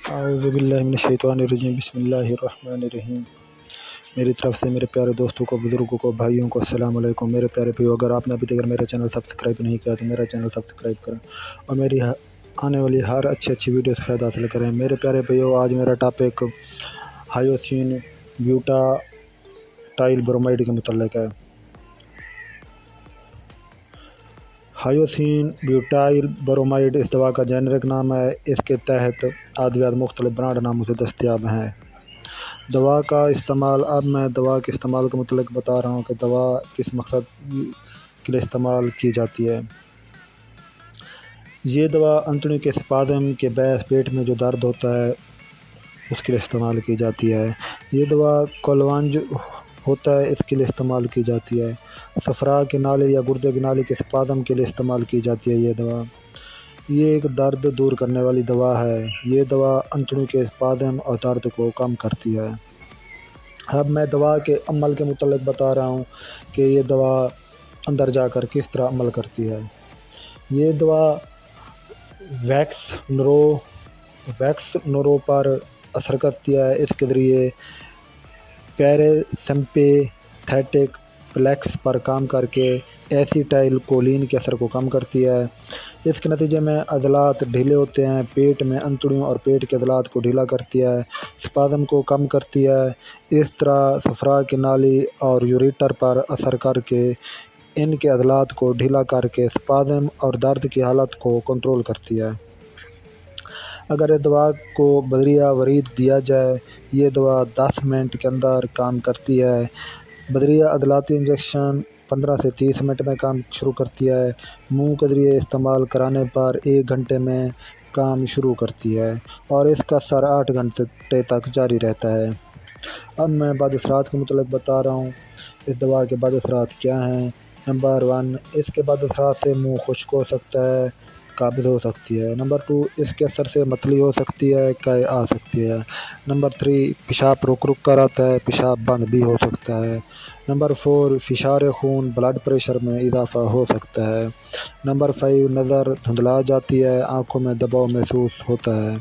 اعوذ باللہ من الشیطان الرجیم، بسم اللہ الرحمن الرحیم۔ میری طرف سے میرے پیارے دوستوں کو، بزرگوں کو، بھائیوں کو السلام علیکم۔ میرے پیارے بھائیو، اگر آپ نے ابھی تک میرا چینل سبسکرائب نہیں کیا تو میرا چینل سبسکرائب کریں اور میری آنے والی ہر اچھی ویڈیو سے فائدہ حاصل کریں۔ میرے پیارے بھائیو، آج میرا ٹاپک ہائیوسین بیوٹا برومائڈ کے متعلق ہے۔ ہائیوسین بیوٹائل برومائڈ اس دوا کا جینرک نام ہے۔ اس کے تحت ادویات مختلف برانڈ ناموں سے دستیاب ہیں۔ دوا کا استعمال، اب میں دوا کے استعمال کے متعلق بتا رہا ہوں کہ دوا کس مقصد کے لیے استعمال کی جاتی ہے۔ یہ دوا انتڑیوں کے اسپازم کے باعث پیٹ میں جو درد ہوتا ہے اس کے لیے استعمال کی جاتی ہے۔ یہ دوا کولونج ہوتا ہے، اس کے لیے استعمال کی جاتی ہے۔ صفرا کی نالی یا گردے کی نالی کے اسپازم کے لیے استعمال کی جاتی ہے۔ یہ دوا ایک درد دور کرنے والی دوا ہے۔ یہ دوا انتڑیوں کے اسپازم اور درد کو کم کرتی ہے۔ اب میں دوا کے عمل کے متعلق بتا رہا ہوں کہ یہ دوا اندر جا کر کس طرح عمل کرتی ہے۔ یہ دوا ویکس نرو پر اثر کرتی ہے۔ اس کے ذریعے پیراسمپیتھیٹک پلیکس پر کام کر کے ایسیٹائل کولین کے اثر کو کم کرتی ہے۔ اس کے نتیجے میں عضلات ڈھیلے ہوتے ہیں۔ پیٹ میں انتڑیوں اور پیٹ کے عضلات کو ڈھیلا کرتی ہے، اسپازم کو کم کرتی ہے۔ اس طرح صفرا کی نالی اور یوریٹر پر اثر کر کے ان کے عضلات کو ڈھیلا کر کے اسپازم اور درد کی حالت کو کنٹرول کرتی ہے۔ اگر اس دوا کو بذریعہ ورید دیا جائے، یہ دوا 10 منٹ کے اندر کام کرتی ہے۔ بذریعہ عضلاتی انجیکشن 15 سے 30 منٹ میں کام شروع کرتی ہے۔ منہ کے ذریعے استعمال کرانے پر 1 گھنٹے میں کام شروع کرتی ہے اور اس کا اثر 8 گھنٹے تک جاری رہتا ہے۔ اب میں بعد اثرات کے متعلق بتا رہا ہوں۔ اس دوا کے بعد اثرات کیا ہیں؟ نمبر 1، اس کے بعد اثرات سے منہ خشک ہو سکتا ہے، قابض ہو سکتی ہے۔ نمبر 2، اس کے اثر سے متلی ہو سکتی ہے، قے آ سکتی ہے۔ نمبر 3، پیشاب رک کر آتا ہے، پیشاب بند بھی ہو سکتا ہے۔ نمبر 4، فشار خون، بلڈ پریشر میں اضافہ ہو سکتا ہے۔ نمبر 5، نظر دھندلا جاتی ہے، آنکھوں میں دباؤ محسوس ہوتا ہے۔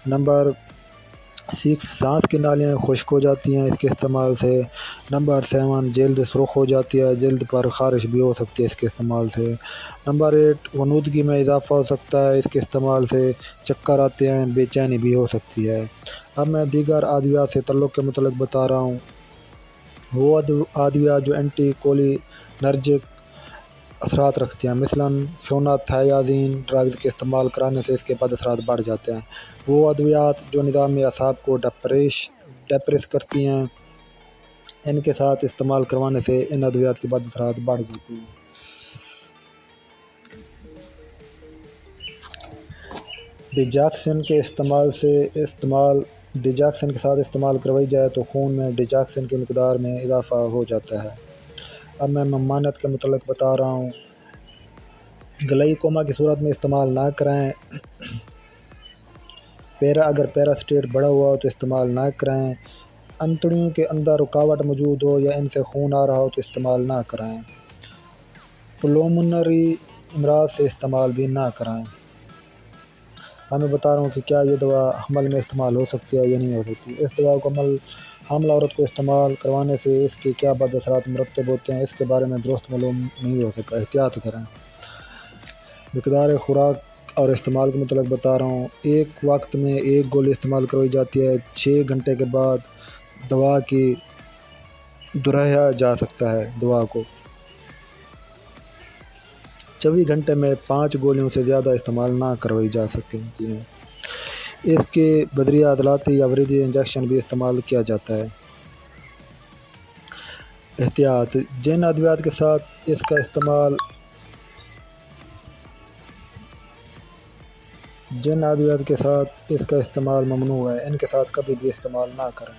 نمبر 6، سانس کی نالیاں خشک ہو جاتی ہیں اس کے استعمال سے۔ نمبر 7، جلد سرخ ہو جاتی ہے، جلد پر خارش بھی ہو سکتی ہے اس کے استعمال سے۔ نمبر 8، غنودگی میں اضافہ ہو سکتا ہے اس کے استعمال سے، چکر آتے ہیں، بے چینی بھی ہو سکتی ہے۔ اب میں دیگر ادویات سے تعلق کے متعلق بتا رہا ہوں۔ وہ ادویات جو اینٹی کولینرجک اثرات رکھتے ہیں، مثلاً فینوتھیازین ڈرگز کے استعمال کرانے سے اس کے بعد اثرات بڑھ جاتے ہیں۔ وہ ادویات جو نظام اعصاب کو ڈپریس کرتی ہیں، ان کے ساتھ استعمال کروانے سے ان ادویات کے بعد اثرات بڑھ جاتی ہیں۔ ڈیجاکسن کے ساتھ استعمال کروائی جائے تو خون میں ڈیجاکسن کی مقدار میں اضافہ ہو جاتا ہے۔ اب میں ممانعت کے متعلق بتا رہا ہوں۔ گلئی کوما کی صورت میں استعمال نہ کریں۔ اگر پیراسٹیٹ بڑھا ہوا ہو تو استعمال نہ کریں۔ انتڑیوں کے اندر رکاوٹ موجود ہو یا ان سے خون آ رہا ہو تو استعمال نہ کریں۔ پلمونری امراض سے استعمال بھی نہ کریں۔ اب میں بتا رہا ہوں کہ کیا یہ دوا حمل میں استعمال ہو سکتی ہے یا نہیں ہو سکتی۔ اس دوا کو حاملہ عورت کو استعمال کروانے سے اس کے کیا بد اثرات مرتب ہوتے ہیں، اس کے بارے میں درست معلوم نہیں ہو سکا۔ احتیاط کریں۔ مقدار خوراک اور استعمال کے متعلق بتا رہا ہوں۔ ایک وقت میں 1 گولی استعمال کروائی جاتی ہے۔ 6 گھنٹے کے بعد دوا کی دہرایا جا سکتا ہے۔ دوا کو 24 گھنٹے میں 5 گولیوں سے زیادہ استعمال نہ کروائی جا سکتی ہیں۔ اس کے بذریعہ عضلاتی یا وریدی انجیکشن بھی استعمال کیا جاتا ہے۔ احتیاط: جن ادویات کے ساتھ اس کا استعمال ممنوع ہے، ان کے ساتھ کبھی بھی استعمال نہ کریں۔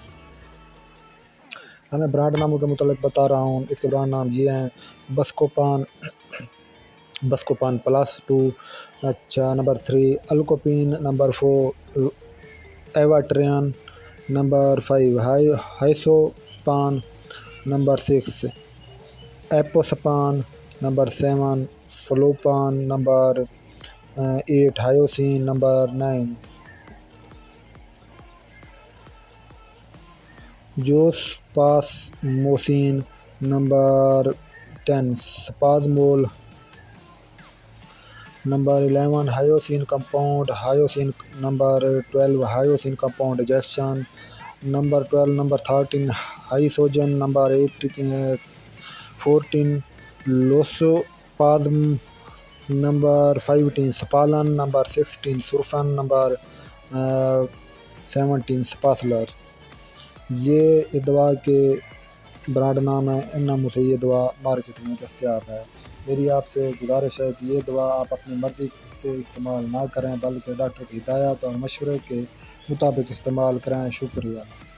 میں برانڈ ناموں کے متعلق بتا رہا ہوں۔ اس کے برانڈ نام یہ ہیں: بسکوپان پلس 2، نمبر 3 الکوپین، نمبر 4 ایواٹرین، نمبر 5 ہائسوپان، نمبر 6 ایپوسپان، نمبر 7 فلوپان، نمبر 8 ہائیوسین، نمبر 9 جوس پاس موسین نمبر 10 سپازمول number 11 hyoscine compound hyoscine number 12 hyoscine compound injection number 12 number 13 ہائیسوجن نمبر 14 لوسوپازم نمبر 15 سپالن نمبر 16 سرفن نمبر 17 سپاسلر۔ یہ دوا کے برانڈ نام ہے، ان ناموں سے یہ دوا مارکیٹ میں دستیاب ہے۔ میری آپ سے گزارش ہے کہ یہ دوا آپ اپنی مرضی سے استعمال نہ کریں، بلکہ ڈاکٹر کی ہدایت اور مشورے کے مطابق استعمال کریں۔ شکریہ۔